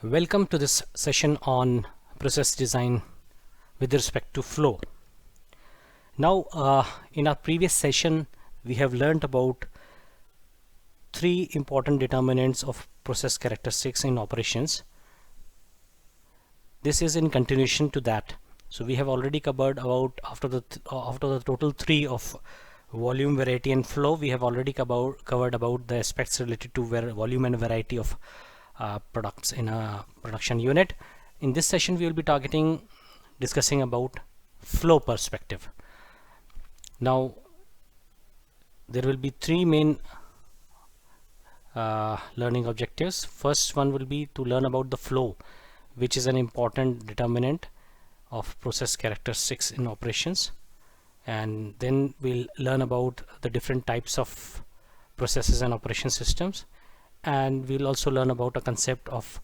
Welcome to this session on process design with respect to flow. Now, in our previous session, we have learned about three important determinants of process characteristics in operations. This is in continuation to that. So we have already covered about after the total three of volume, variety, and flow. We have already covered about the aspects related to volume and variety of products in a production unit. In this session, we will be discussing about flow perspective. Now, there will be three main learning objectives. First one will be to learn about the flow, which is an important determinant of process characteristics in operations, and then we'll learn about the different types of processes and operation systems, and we'll also learn about a concept of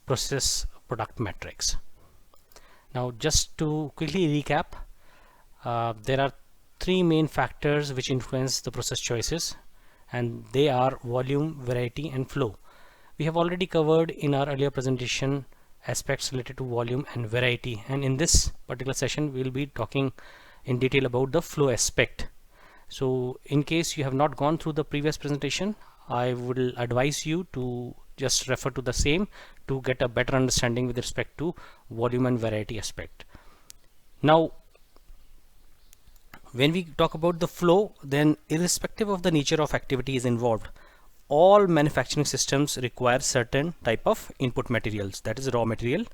process product metrics. Now, just to quickly recap, there are three main factors which influence the process choices, and they are volume, variety, and flow. We have already covered in our earlier presentation aspects related to volume and variety, and in this particular session we will be talking in detail about the flow aspect. So in case you have not gone through the previous presentation, I would advise you to just refer to the same to get a better understanding with respect to volume and variety aspect. Now, when we talk about the flow, then irrespective of the nature of activities involved, all manufacturing systems require certain type of input materials, that is raw material,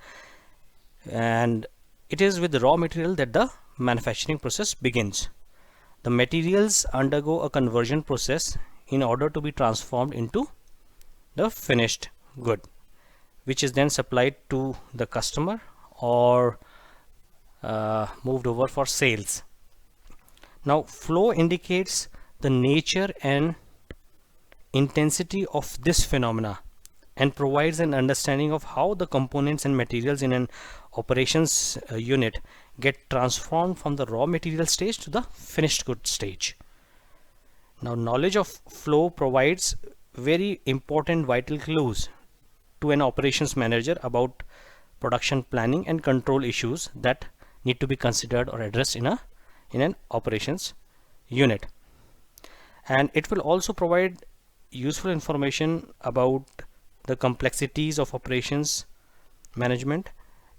and it is with the raw material that the manufacturing process begins. The materials undergo a conversion process in order to be transformed into the finished good, which is then supplied to the customer or moved over for sales. Now, flow indicates the nature and intensity of this phenomena and provides an understanding of how the components and materials in an operations unit get transformed from the raw material stage to the finished good stage. Now, knowledge of flow provides very important vital clues to an operations manager about production planning and control issues that need to be considered or addressed in an operations unit. And it will also provide useful information about the complexities of operations management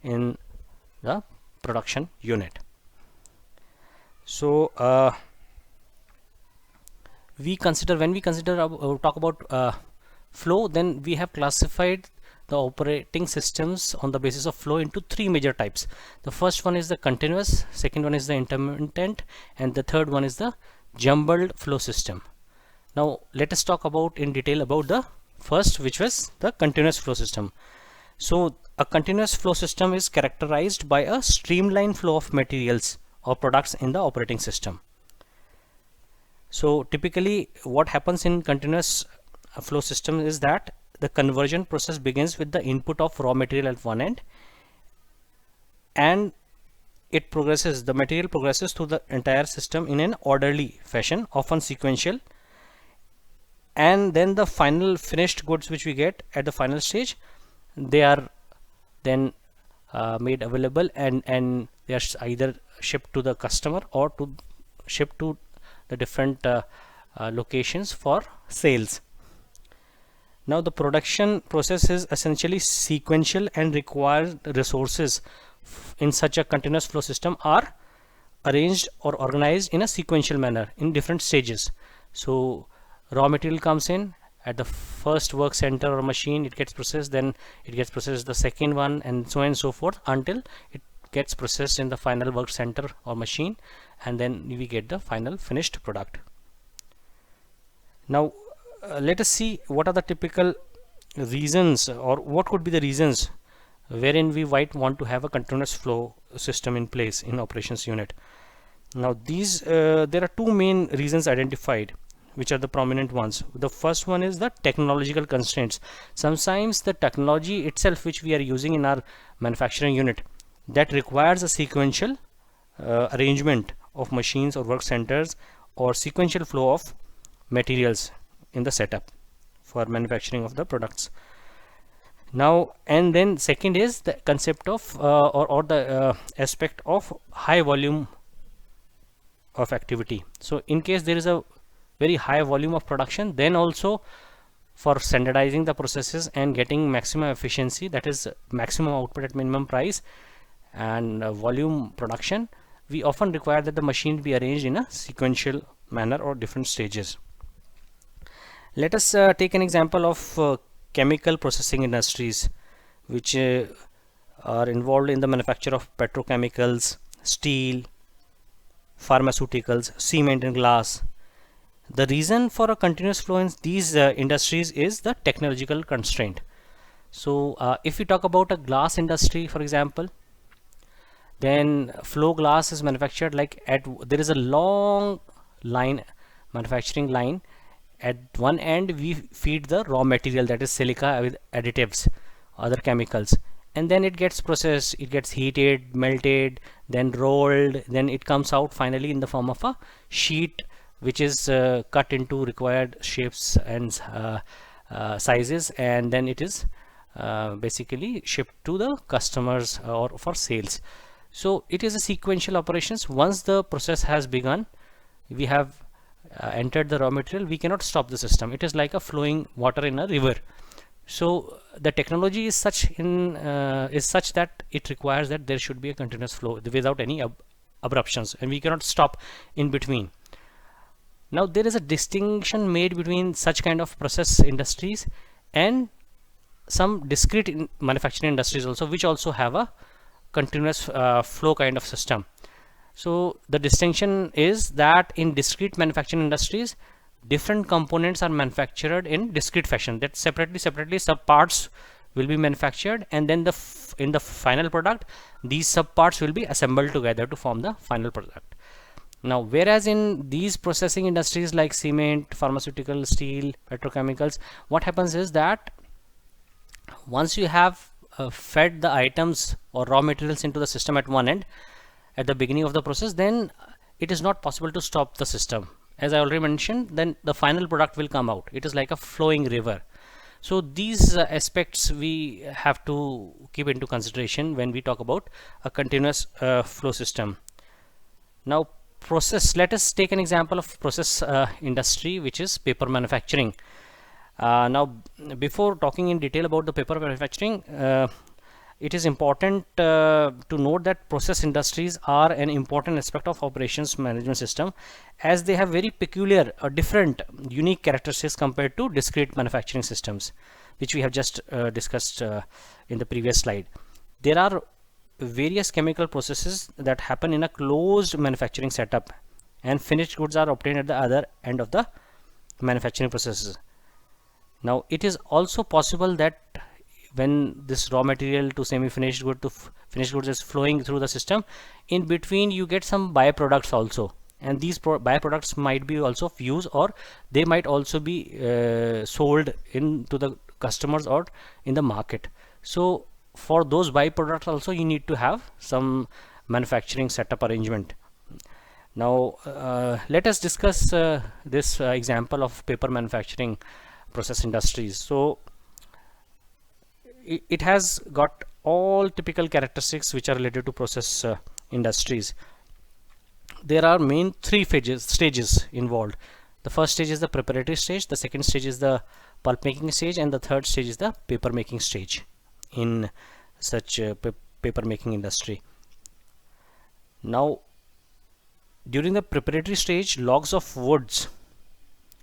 in the production unit. So when we talk about flow, then we have classified the operating systems on the basis of flow into three major types. The first one is the continuous, second one is the intermittent, and the third one is the jumbled flow system. Now let us talk about in detail about the first, which was the continuous flow system. So a continuous flow system is characterized by a streamlined flow of materials or products in the operating system. So typically what happens in continuous flow system is that the conversion process begins with the input of raw material at one end, and the material progresses through the entire system in an orderly fashion, often sequential, and then the final finished goods which we get at the final stage, they are then made available and they are either shipped to the customer or shipped to the different locations for sales. Now, the production process is essentially sequential and required resources in such a continuous flow system are arranged or organized in a sequential manner in different stages. So raw material comes in at the first work center or machine, it gets processed, then it gets processed the second one, and so on and so forth until it gets processed in the final work center or machine, and then we get the final finished product. Now let us see what are the typical reasons, or what could be the reasons wherein we might want to have a continuous flow system in place in operations unit. Now there are two main reasons identified, which are the prominent ones. The first one is the technological constraints. Sometimes the technology itself which we are using in our manufacturing unit, that requires a sequential arrangement of machines or work centers or sequential flow of materials in the setup for manufacturing of the products. Now, and then second is the concept of or the aspect of high volume of activity. So in case there is a very high volume of production, then also for standardizing the processes and getting maximum efficiency, that is maximum output at minimum price, and volume production, we often require that the machine be arranged in a sequential manner or different stages. Let us take an example of chemical processing industries, which are involved in the manufacture of petrochemicals, steel, pharmaceuticals, cement and glass. The reason for a continuous flow in these industries is the technological constraint. So if we talk about a glass industry, for example, then flow glass is manufactured like there is a long line, manufacturing line. At one end we feed the raw material, that is silica with additives, other chemicals, and then it gets processed, it gets heated, melted, then rolled, then it comes out finally in the form of a sheet, which is cut into required shapes and sizes, and then it is basically shipped to the customers or for sales. So it is a sequential operations. Once the process has begun, we have entered the raw material, we cannot stop the system. It is like a flowing water in a river. So the technology is such that it requires that there should be a continuous flow without any abruptions, and we cannot stop in between. Now there is a distinction made between such kind of process industries and some discrete manufacturing industries also, which also have a continuous flow kind of system. So the distinction is that in discrete manufacturing industries, different components are manufactured in discrete fashion, that separately sub parts will be manufactured, and then in the final product these sub parts will be assembled together to form the final product. Now whereas in these processing industries like cement, pharmaceutical, steel, petrochemicals, what happens is that once you have fed the items or raw materials into the system at one end at the beginning of the process, then it is not possible to stop the system. As I already mentioned, then the final product will come out. It is like a flowing river. So these aspects we have to keep into consideration when we talk about a continuous flow system. Now process, let us take an example of process industry, which is paper manufacturing. Now before talking in detail about the paper manufacturing, it is important to note that process industries are an important aspect of operations management system, as they have very peculiar or different unique characteristics compared to discrete manufacturing systems, which we have just discussed in the previous slide. There are various chemical processes that happen in a closed manufacturing setup, and finished goods are obtained at the other end of the manufacturing processes. Now it is also possible that when this raw material to semi-finished good to finished goods is flowing through the system, in between you get some byproducts also, and these byproducts might be also of use, or they might also be sold in to the customers or in the market. So for those byproducts also you need to have some manufacturing setup arrangement. Now let us discuss this example of paper manufacturing process industries. So it has got all typical characteristics which are related to process industries. There are main three stages involved. The first stage is the preparatory stage, the second stage is the pulp making stage, and the third stage is the paper making stage in such paper making industry. Now during the preparatory stage, logs of woods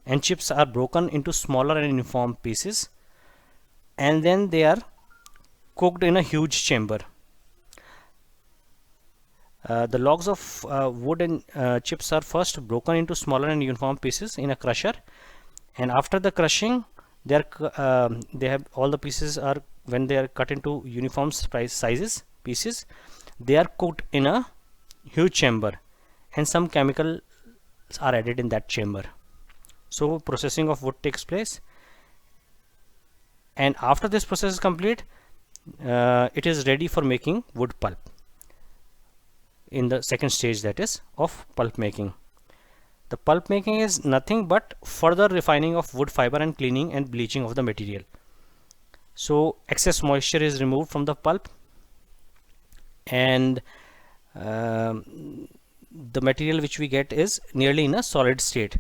and chips are broken into smaller and uniform pieces, and then they are cooked in a huge chamber. The logs of wood and chips are first broken into smaller and uniform pieces in a crusher, and after the crushing they have all the pieces are, when they are cut into uniform sizes pieces, they are cooked in a huge chamber, and some chemicals are added in that chamber. So processing of wood takes place, and after this process is complete, it is ready for making wood pulp in the second stage, that is of pulp making. The pulp making is nothing but further refining of wood fiber and cleaning and bleaching of the material. So excess moisture is removed from the pulp, and the material which we get is nearly in a solid state.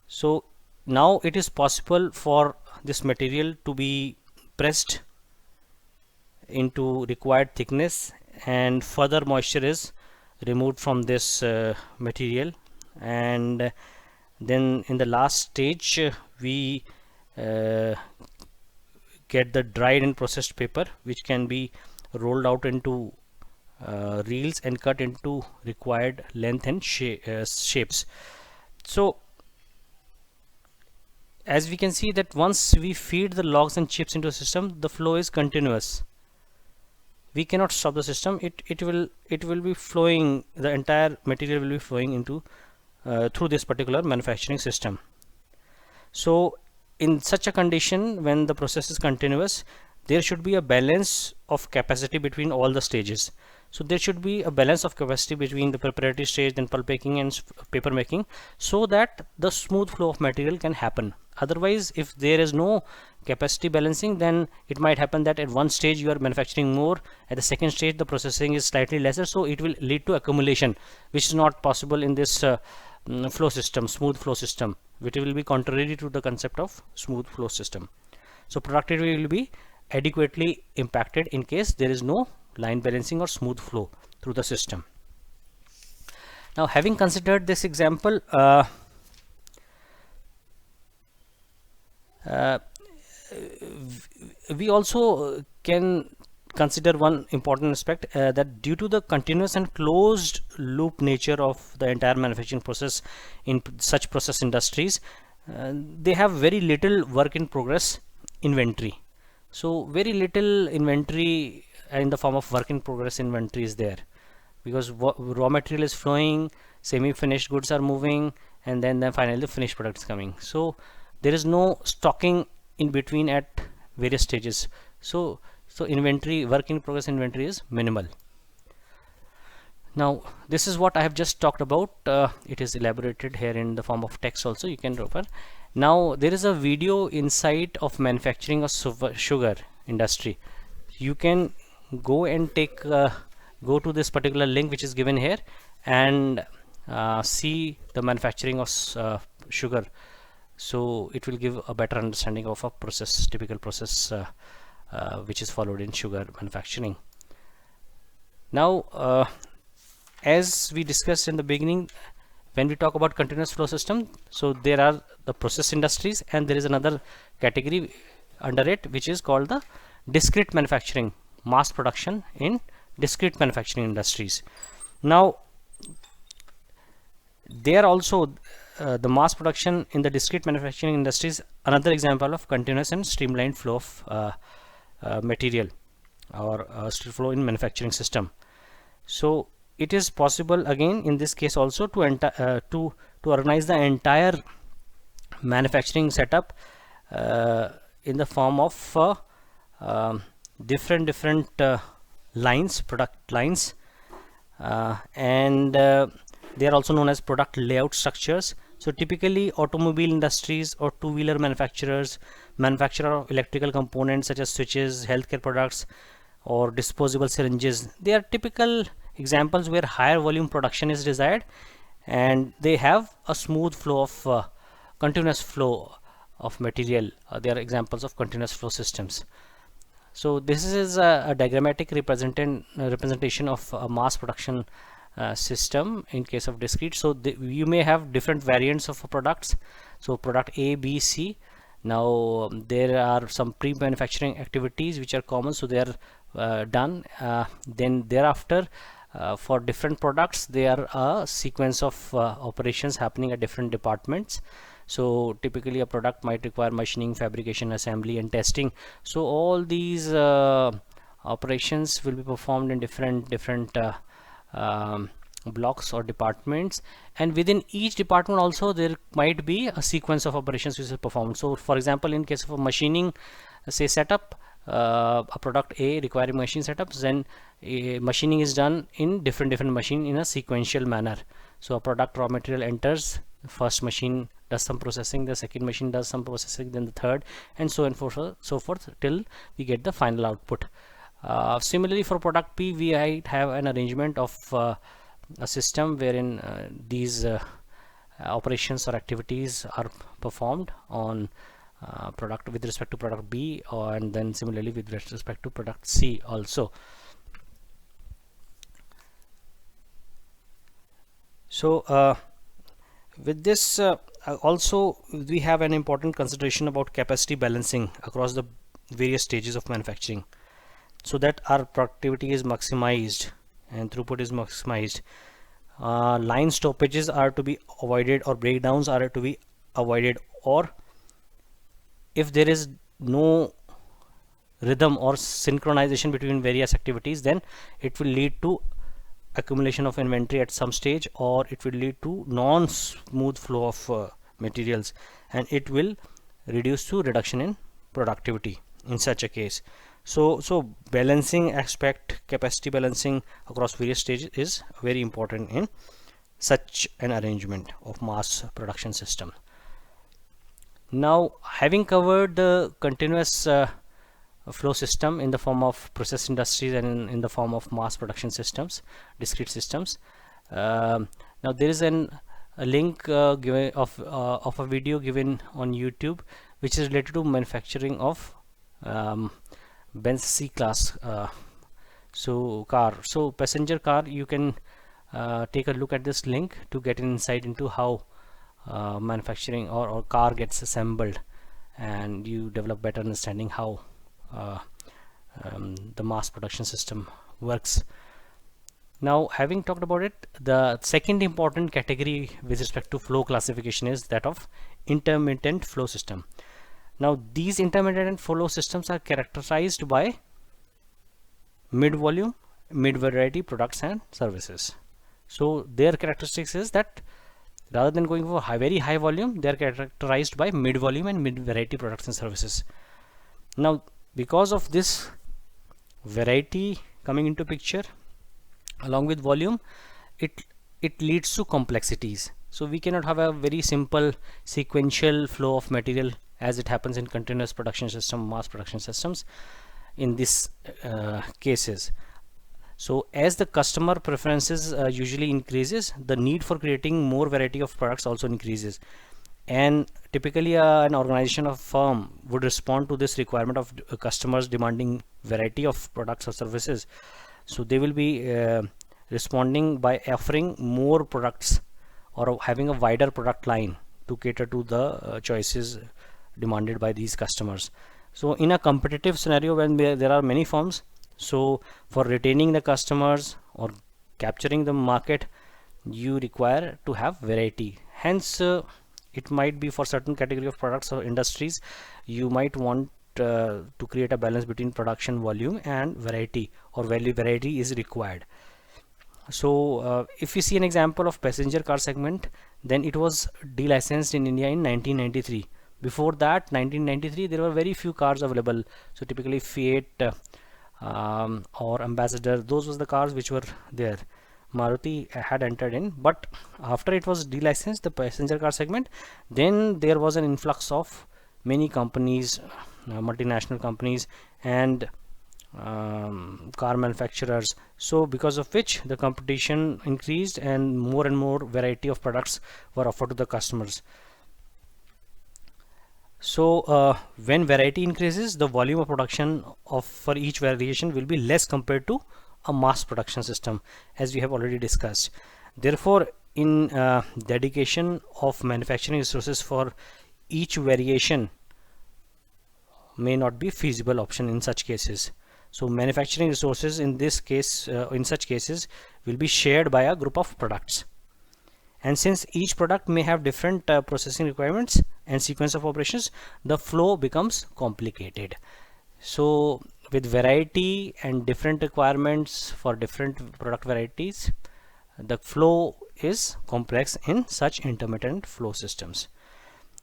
So now it is possible for this material to be pressed into required thickness, and further moisture is removed from this material, and then in the last stage we uh, get the dried and processed paper, which can be rolled out into reels and cut into required length and shapes. So as we can see that once we feed the logs and chips into a system, the flow is continuous. We cannot stop the system. It will be flowing, the entire material will be flowing into through this particular manufacturing system. So in such a condition, when the process is continuous, there should be a balance of capacity between all the stages. So there should be a balance of capacity between the preparatory stage, then pulp making and paper making, so that the smooth flow of material can happen. Otherwise, if there is no capacity balancing, then it might happen that at one stage you are manufacturing more, at the second stage the processing is slightly lesser, so it will lead to accumulation, which is not possible in this flow system, smooth flow system, which will be contrary to the concept of smooth flow system. So productivity will be adequately impacted in case there is no line balancing or smooth flow through the system. Now, having considered this example, we also can consider one important aspect, that due to the continuous and closed loop nature of the entire manufacturing process in such process industries, they have very little work in progress inventory. So very little inventory in the form of work in progress inventory is there, because raw material is flowing, semi finished goods are moving, and then finally the finished product is coming. So there is no stocking in between at various stages. So inventory, work in progress inventory is minimal. Now this is what I have just talked about. It is elaborated here in the form of text also, you can refer. Now there is a video insight of manufacturing of sugar industry. You can go and take go to this particular link which is given here, and see the manufacturing of sugar. So it will give a better understanding of a process, typical process which is followed in sugar manufacturing. Now as we discussed in the beginning, when we talk about continuous flow system, so there are the process industries, and there is another category under it which is called the discrete manufacturing, mass production in discrete manufacturing industries. Now there also the mass production in the discrete manufacturing industries, another example of continuous and streamlined flow of material or flow in manufacturing system. So it is possible again in this case also to organize the entire manufacturing setup in the form of different lines, product lines, and they are also known as product layout structures. So typically automobile industries or two-wheeler manufacturers, manufacturer of electrical components such as switches, healthcare products, or disposable syringes, they are typical examples where higher volume production is desired, and they have a smooth flow of continuous flow of material. They are examples of continuous flow systems. So this is a diagrammatic representation of a mass production system in case of discrete. So you may have different variants of products. So product A, B, C. Now there are some pre-manufacturing activities which are common, so they are done. Then thereafter, for different products, there are a sequence of operations happening at different departments. So typically a product might require machining, fabrication, assembly, and testing. So all these operations will be performed in different blocks or departments, and within each department also there might be a sequence of operations which is performed. So for example, in case of a machining, say setup, a product A requiring machine setups, then machining is done in different machine in a sequential manner. So a product raw material enters first machine does some processing, the second machine does some processing, then the third, and so on so forth till we get the final output. Similarly, for product P, we might have an arrangement of a system wherein these operations or activities are performed on product with respect to product B, and then similarly with respect to product C also. So with this also we have an important consideration about capacity balancing across the various stages of manufacturing, so that our productivity is maximized and throughput is maximized. Line stoppages are to be avoided, or breakdowns are to be avoided, or if there is no rhythm or synchronization between various activities, then it will lead to accumulation of inventory at some stage, or it will lead to non-smooth flow of materials, and it will reduce to reduction in productivity in such a case. So balancing aspect, capacity balancing across various stages is very important in such an arrangement of mass production system. Now, having covered the continuous flow system in the form of process industries and in the form of mass production systems, discrete systems, now there is a link given of a video given on YouTube which is related to manufacturing of Benz C class car. So passenger car, you can take a look at this link to get an insight into how manufacturing or car gets assembled, and you develop better understanding how the mass production system works. Now, having talked about it, the second important category with respect to flow classification is that of intermittent flow system. Now, these intermittent flow systems are characterized by mid-volume, mid-variety products and services. So their characteristics is that rather than going for very high volume, they are characterized by mid-volume and mid-variety products and services. Now, because of this variety coming into picture along with volume, it leads to complexities. So we cannot have a very simple sequential flow of material as it happens in continuous production system, mass production systems in these cases. So as the customer preferences usually increases, the need for creating more variety of products also increases, and typically an organization or firm would respond to this requirement of customers demanding variety of products or services. So they will be responding by offering more products or having a wider product line to cater to the choices demanded by these customers. So in a competitive scenario when there are many firms, so for retaining the customers or capturing the market, you require to have variety. Hence it might be for certain category of products or industries, you might want to create a balance between production volume and variety, or variety is required. So if you see an example of passenger car segment, then it was delicensed in India in 1993. Before that, 1993, there were very few cars available. So typically Fiat or Ambassador, those was the cars which were there. Maruti had entered in, but after it was delicensed, the passenger car segment, then there was an influx of many companies, multinational companies and car manufacturers. So because of which the competition increased and more variety of products were offered to the customers. So when variety increases, the volume of production for each variation will be less compared to a mass production system, as we have already discussed. Therefore, in dedication of manufacturing resources for each variation may not be feasible option in such cases. So manufacturing resources in this case, in such cases, will be shared by a group of products. And since each product may have different processing requirements and sequence of operations, the flow becomes complicated. So with variety and different requirements for different product varieties, the flow is complex in such intermittent flow systems.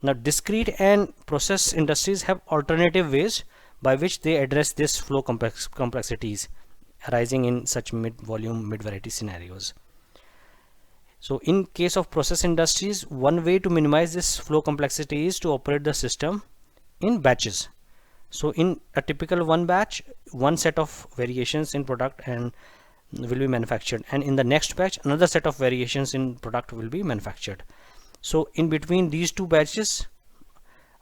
Now, discrete and process industries have alternative ways by which they address this flow complexities arising in such mid-volume, mid-variety scenarios. So in case of process industries, one way to minimize this flow complexity is to operate the system in batches. So in a typical one batch, one set of variations in product and will be manufactured, and in the next batch another set of variations in product will be manufactured. So in between these two batches,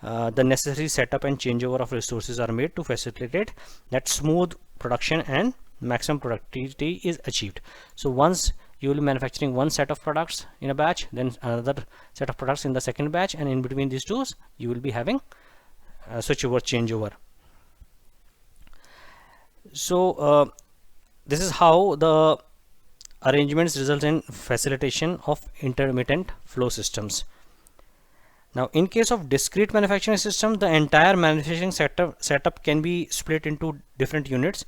the necessary setup and changeover of resources are made to facilitate that smooth production and maximum productivity is achieved. So once you will be manufacturing one set of products in a batch, then another set of products in the second batch, and in between these two you will be having switchover, changeover. So this is how the arrangements result in facilitation of intermittent flow systems. Now in case of discrete manufacturing system, the entire manufacturing setup can be split into different units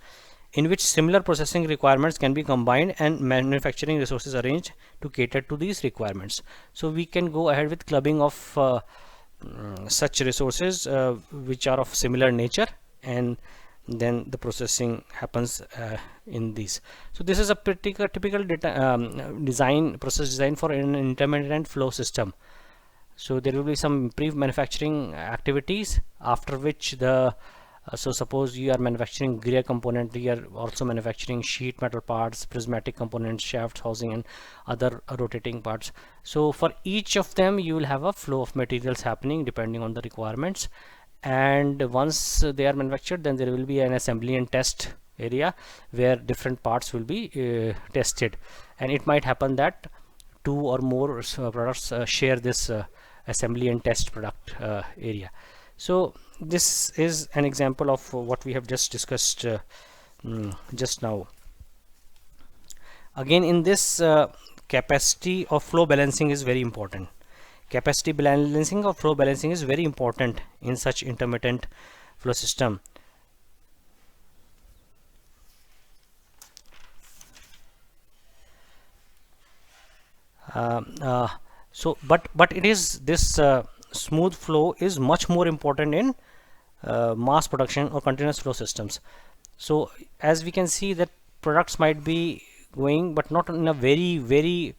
in which similar processing requirements can be combined and manufacturing resources arranged to cater to these requirements. So we can go ahead with clubbing of such resources which are of similar nature, and then the processing happens in these. So this is a typical process design for an intermittent flow system. So there will be some pre-manufacturing activities, after which the so suppose you are manufacturing gear component, you are also manufacturing sheet metal parts, prismatic components, shafts, housing, and other rotating parts. So for each of them you will have a flow of materials happening depending on the requirements, and once they are manufactured, then there will be an assembly and test area where different parts will be tested, and it might happen that two or more products share this assembly and test product area. So this is an example of what we have just discussed just now. Again, in this capacity of flow balancing is very important. Capacity balancing or flow balancing is very important in such intermittent flow system. But it is this smooth flow is much more important in mass production or continuous flow systems. So as we can see that products might be going, but not in a very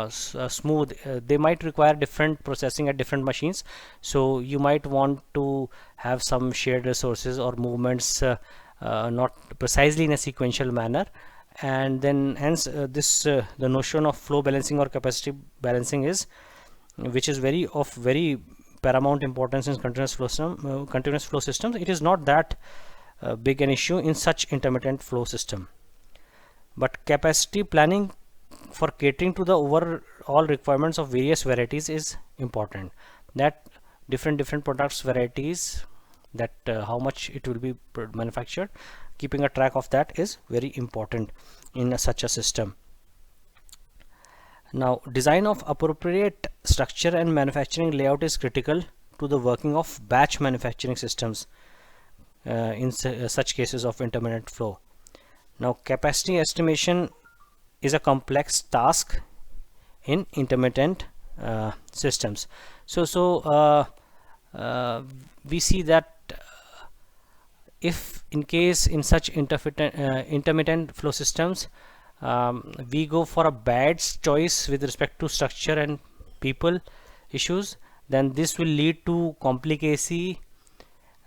smooth. They might require different processing at different machines. So you might want to have some shared resources or movements not precisely in a sequential manner, and then hence the notion of flow balancing or capacity balancing is, which is very paramount importance in continuous flow systems. It is not that big an issue in such intermittent flow system, but capacity planning for catering to the overall requirements of various varieties is important. That different products varieties, that how much it will be manufactured, keeping a track of that is very important in such a system. Now design of appropriate structure and manufacturing layout is critical to the working of batch manufacturing systems in such cases of intermittent flow. Now capacity estimation is a complex task in intermittent systems. So we see that if in case in such intermittent flow systems we go for a bad choice with respect to structure and people issues, then this will lead to complicacy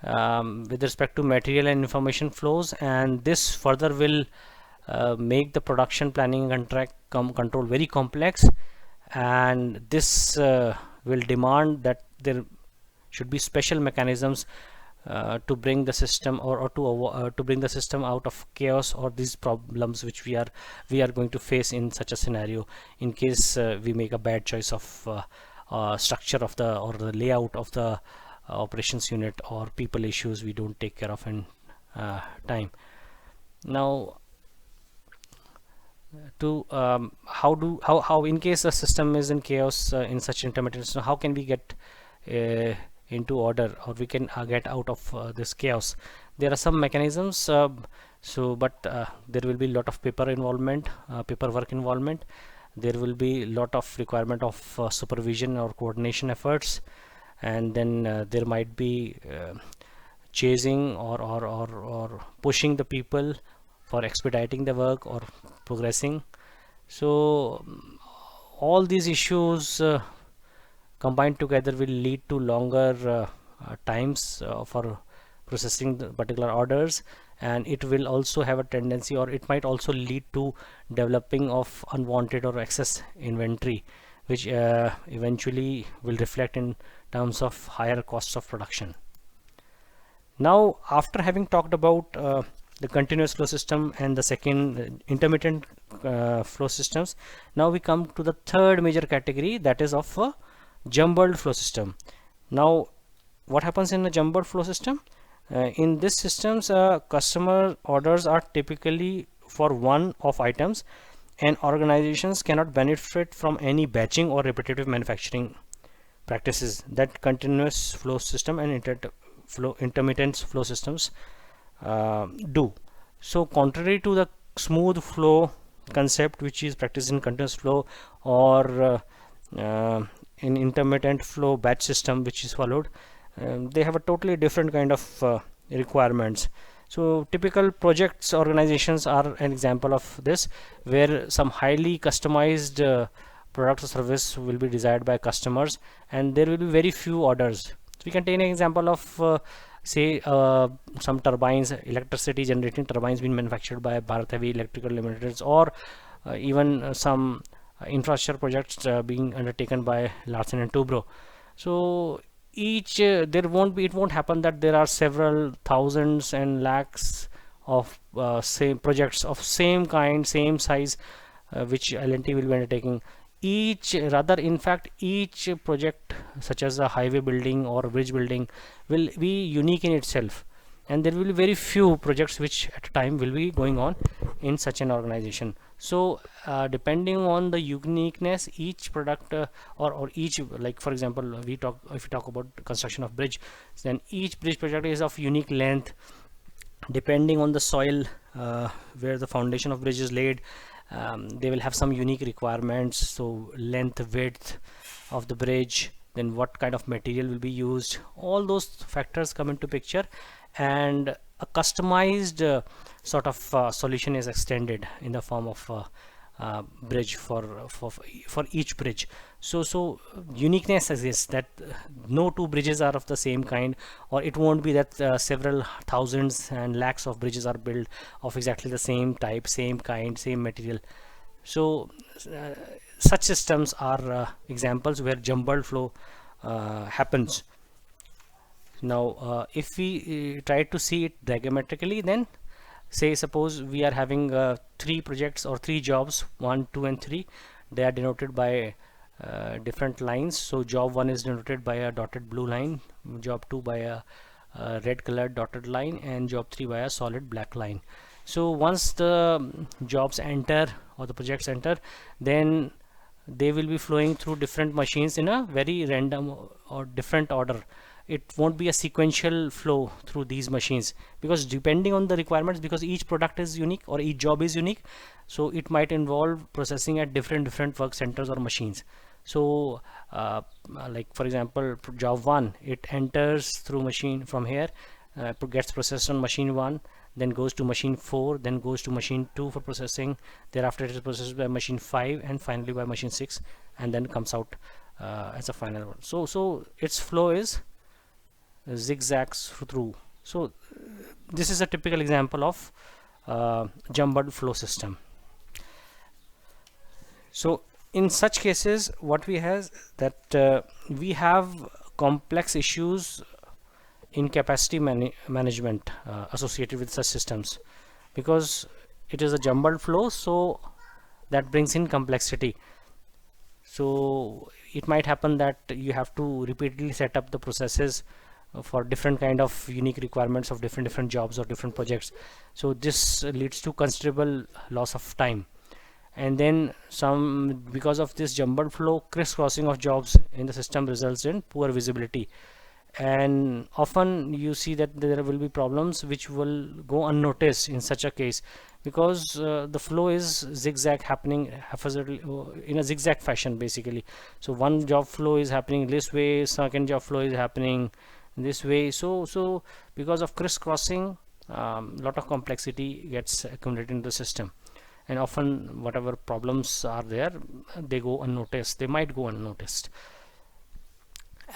with respect to material and information flows, and this further will make the production planning and control very complex, and this will demand that there should be special mechanisms to bring the system or to bring the system out of chaos or these problems which we are going to face in such a scenario in case we make a bad choice of structure of the layout of the operations unit, or people issues we don't take care of in time. Now to how in case the system is in chaos in such intermittent, so how can we get into order, or we can get out of this chaos? There are some mechanisms, but there will be a lot of paperwork involvement. There will be a lot of requirement of supervision or coordination efforts, and then there might be chasing or pushing the people for expediting the work or progressing. So all these issues combined together will lead to longer times for processing the particular orders, and it will also have a tendency, or it might also lead to developing of unwanted or excess inventory, which eventually will reflect in terms of higher costs of production. Now, after having talked about the continuous flow system and the second intermittent flow systems, now we come to the third major category, that is of a jumbled flow system. Now, what happens in a jumbled flow system? In this systems, customer orders are typically for one of items, and organizations cannot benefit from any batching or repetitive manufacturing practices that continuous flow system and intermittent flow systems do. So contrary to the smooth flow concept which is practiced in continuous flow, or in intermittent flow batch system which is followed, they have a totally different kind of requirements. So typical projects organizations are an example of this, where some highly customized product or service will be desired by customers, and there will be very few orders. So we can take an example of say some turbines, electricity generating turbines being manufactured by Bharat Heavy Electrical Limited, or even some infrastructure projects being undertaken by Larsen and Toubro. So each it won't happen that there are several thousands and lakhs of same projects of same kind, same size, which L&T will be undertaking. In fact, each project such as a highway building or bridge building will be unique in itself, and there will be very few projects which at a time will be going on in such an organization. So depending on the uniqueness, each product or each, like for example, if we talk about construction of bridge, then each bridge project is of unique length depending on the soil where the foundation of bridge is laid. They will have some unique requirements, so length, width of the bridge, then what kind of material will be used, all those factors come into picture, and a customized sort of solution is extended in the form of bridge for each bridge. So uniqueness exists, that no two bridges are of the same kind, or it won't be that several thousands and lakhs of bridges are built of exactly the same type, same kind, same material. So such systems are examples where jumbled flow happens. Now if we try to see it diagrammatically, then say suppose we are having 3 projects or 3 jobs, 1, 2 and 3. They are denoted by different lines. So job 1 is denoted by a dotted blue line, job 2 by a red colored dotted line, and job 3 by a solid black line. So once the jobs enter or the projects enter, then they will be flowing through different machines in a very random or different order. It won't be a sequential flow through these machines, because depending on the requirements, because each product is unique or each job is unique, so it might involve processing at different work centers or machines. So like for example, job 1, it enters through machine from here, gets processed on machine 1, then goes to machine 4, then goes to machine 2 for processing, thereafter it is processed by machine 5, and finally by machine 6, and then comes out as a final one. So its flow is zigzags through. So this is a typical example of jumbled flow system. So in such cases, what we have that we have complex issues in capacity management associated with such systems, because it is a jumbled flow, so that brings in complexity. So it might happen that you have to repeatedly set up the processes for different kind of unique requirements of different jobs or different projects. So this leads to considerable loss of time, and then some, because of this jumbled flow, crisscrossing of jobs in the system results in poor visibility, and often you see that there will be problems which will go unnoticed in such a case, because the flow is zigzag, happening haphazardly in a zigzag fashion basically. So one job flow is happening this way, second job flow is happening this way. So because of crisscrossing, lot of complexity gets accumulated in the system, and often whatever problems are there, they go unnoticed, they might go unnoticed.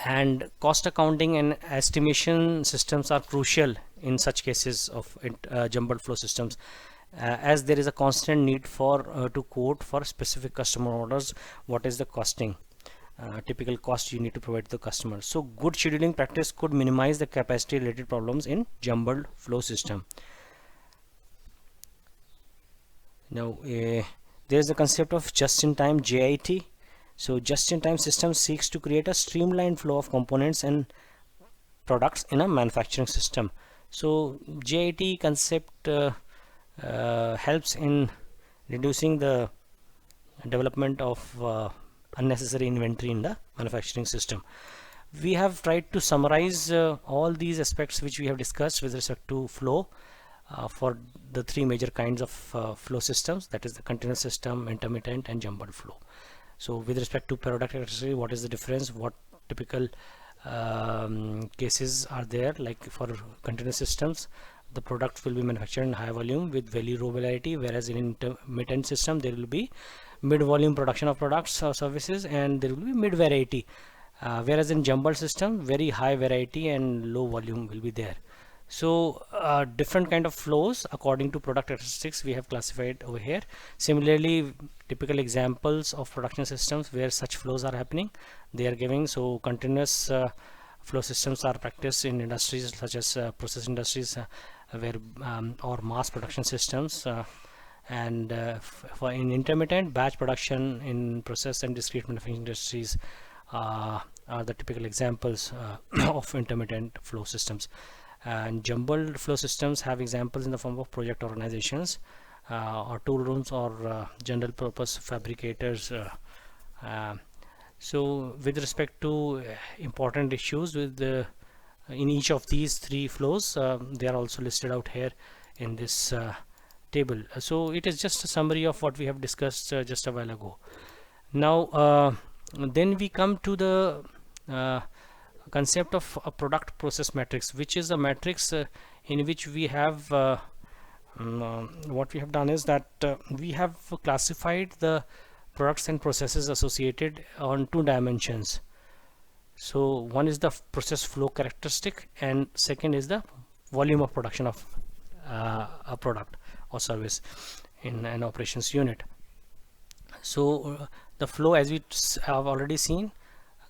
And cost accounting and estimation systems are crucial in such cases of jumbled flow systems, as there is a constant need for to quote for specific customer orders what is the costing, typical cost you need to provide to the customer. So good scheduling practice could minimize the capacity related problems in jumbled flow system. Now there is the concept of just-in-time JIT. So just-in-time system seeks to create a streamlined flow of components and products in a manufacturing system. So JIT concept helps in reducing the development of unnecessary inventory in the manufacturing system. We have tried to summarize all these aspects which we have discussed with respect to flow for the three major kinds of flow systems, that is the continuous system, intermittent, and jumbled flow. So with respect to product characteristic, what is the difference, what typical cases are there? Like for continuous systems, the product will be manufactured in high volume with very low variety, whereas in intermittent system there will be mid volume production of products or services, and there will be mid variety, whereas in jumbled system very high variety and low volume will be there. So different kind of flows according to product characteristics we have classified over here. Similarly, typical examples of production systems where such flows are happening, they are giving. So continuous flow systems are practiced in industries such as process industries, where or mass production systems, and for in intermittent, batch production in process and discrete manufacturing industries are the typical examples of intermittent flow systems. And jumbled flow systems have examples in the form of project organizations, or tool rooms, or general purpose fabricators. So with respect to important issues with the in each of these three flows, they are also listed out here in this table. So it is just a summary of what we have discussed just a while ago. Now then we come to the concept of a product process matrix, which is a matrix in which we have what we have done is that we have classified the products and processes associated on two dimensions. So one is the process flow characteristic, and second is the volume of production of a product or service in an operations unit. So the flow, as we have already seen,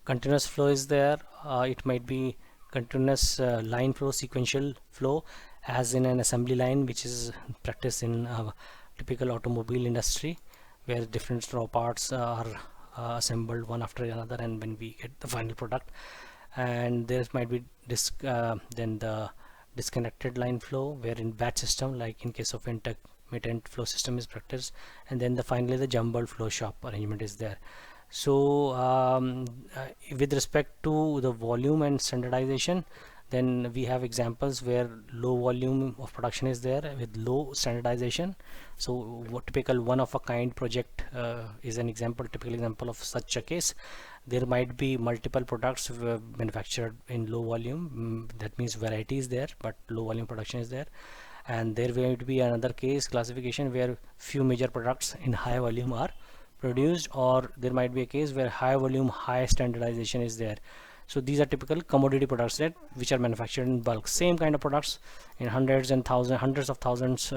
continuous flow is there. It might be continuous line flow, sequential flow, as in an assembly line, which is practiced in typical automobile industry, where different raw parts are assembled one after another, and when we get the final product. And there might be then the disconnected line flow, where in batch system, like in case of intermittent flow system, is practiced. And then finally the jumbled flow shop arrangement is there. So with respect to the volume and standardization, then we have examples where low volume of production is there with low standardization. So what typical one of a kind project is an example, typical example of such a case. There might be multiple products manufactured in low volume, that means variety is there but low volume production is there. And there will be another case classification where few major products in high volume are produced, or there might be a case where high volume high standardization is there. So these are typical commodity products that which are manufactured in bulk. Same kind of products in hundreds and hundreds of thousands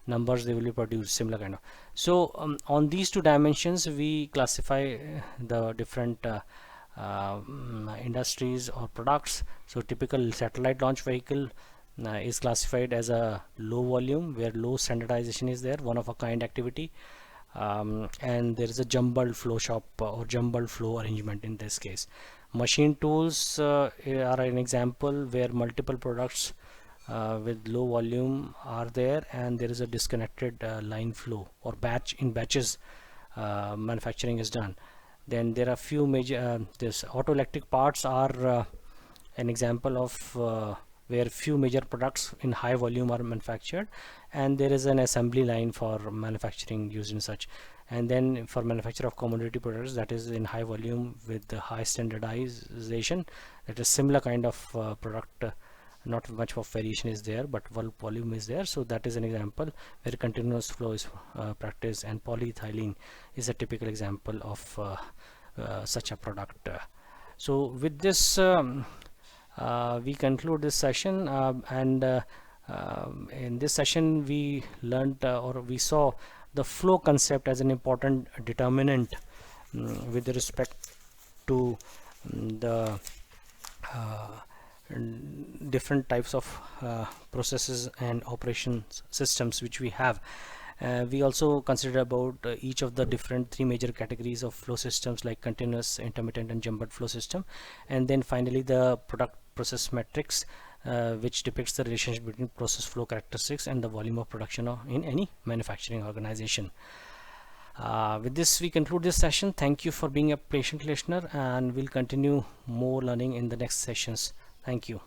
numbers they will be produced, similar kind of. So on these two dimensions we classify the different industries or products. So typical satellite launch vehicle is classified as a low volume, where low standardization is there, one of a kind activity. And there is a jumbled flow shop or jumbled flow arrangement in this case. Machine tools are an example where multiple products with low volume are there, and there is a disconnected line flow or batches manufacturing is done. Then there are few major this auto electric parts are an example of where few major products in high volume are manufactured, and there is an assembly line for manufacturing used in such. And then for manufacture of commodity products, that is in high volume with the high standardization, that is similar kind of product not much of variation is there, but volume is there. So that is an example where continuous flow is practiced, and polyethylene is a typical example of such a product. So with this we conclude this session, and in this session we learned or we saw the flow concept as an important determinant with respect to the different types of processes and operations systems which we have. We also consider about each of the different three major categories of flow systems, like continuous, intermittent, and jumbled flow system. And then finally the product process matrix, which depicts the relationship between process flow characteristics and the volume of production in any manufacturing organization. With this we conclude this session. Thank you for being a patient listener, and we'll continue more learning in the next sessions. Thank you.